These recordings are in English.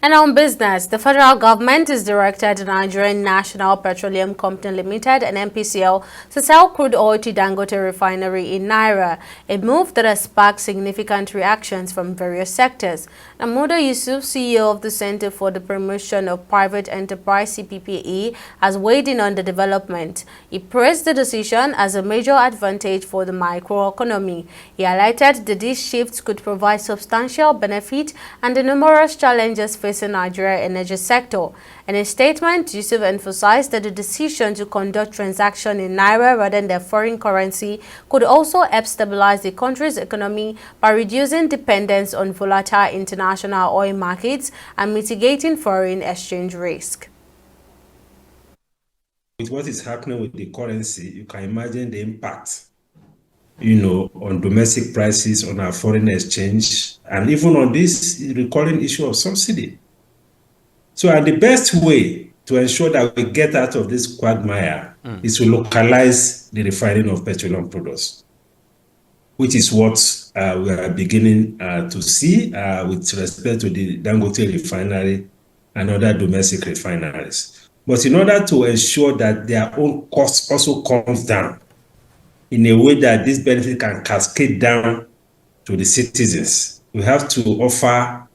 And on business, the federal government has directed the Nigerian National Petroleum Company Limited and NPCL to sell crude oil to Dangote Refinery in Naira, a move that has sparked significant reactions from various sectors. Namuda Yusuf, CEO of the Center for the Promotion of Private Enterprise (CPPE), has weighed in on the development. He praised the decision as a major advantage for the microeconomy. He highlighted that these shifts could provide substantial benefit and the numerous challenges facing Nigeria energy sector. In a statement, Yusuf emphasized that the decision to conduct transactions in Naira rather than their foreign currency could also help stabilize the country's economy by reducing dependence on volatile international oil markets and mitigating foreign exchange risk. With what is happening with the currency, you can imagine the impact, on domestic prices, on our foreign exchange, and even on this recurring issue of subsidy. So, and the best way to ensure that we get out of this quagmire is to localize the refining of petroleum products, which is what we are beginning to see with respect to the Dangote Refinery and other domestic refineries. But in order to ensure that their own cost also comes down in a way that this benefit can cascade down to the citizens, we have to offer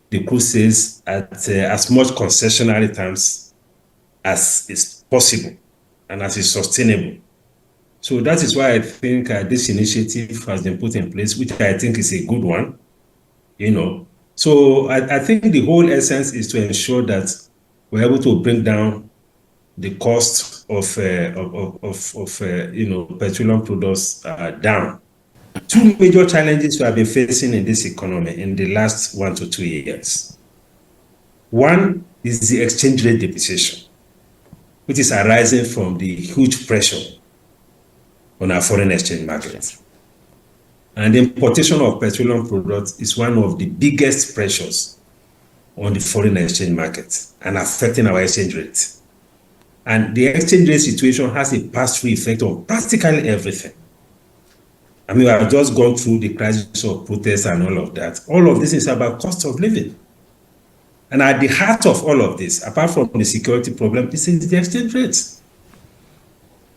the crude sales at as much concessionary terms as is possible and as is sustainable. So that is why I think this initiative has been put in place, which I think is a good one, So I think the whole essence is to ensure that we're able to bring down the cost of petroleum products down. Two major challenges we have been facing in this economy in the last 1 to 2 years. One is the exchange rate depreciation, which is arising from the huge pressure on our foreign exchange market. And the importation of petroleum products is one of the biggest pressures on the foreign exchange market and affecting our exchange rate. And the exchange rate situation has a pass-through effect on practically everything. I mean, we have just gone through the crisis of protests and all of that. All of this is about cost of living. And at the heart of all of this, apart from the security problem, is the exchange rate.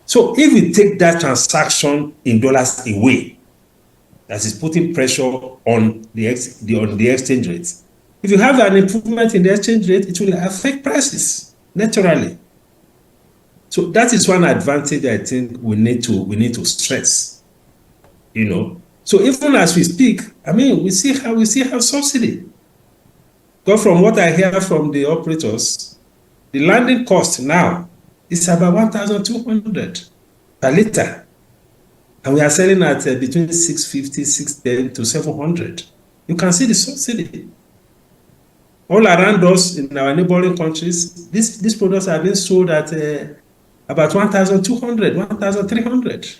So if we take that transaction in dollars away, that is putting pressure on the exchange rate, if you have an improvement in the exchange rate, it will affect prices naturally. So that is one advantage I think we need to stress. So even as we speak, I mean, we see how subsidy. But from what I hear from the operators, the landing cost now is about 1,200 per liter. And we are selling at between 650, 610 to 700. You can see the subsidy. All around us in our neighboring countries, these products are being sold at about 1,200, 1,300.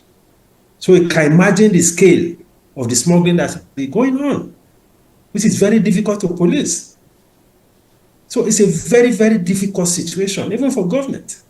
So you can imagine the scale of the smuggling that's going on, which is very difficult to police. So it's a very, very difficult situation, even for government.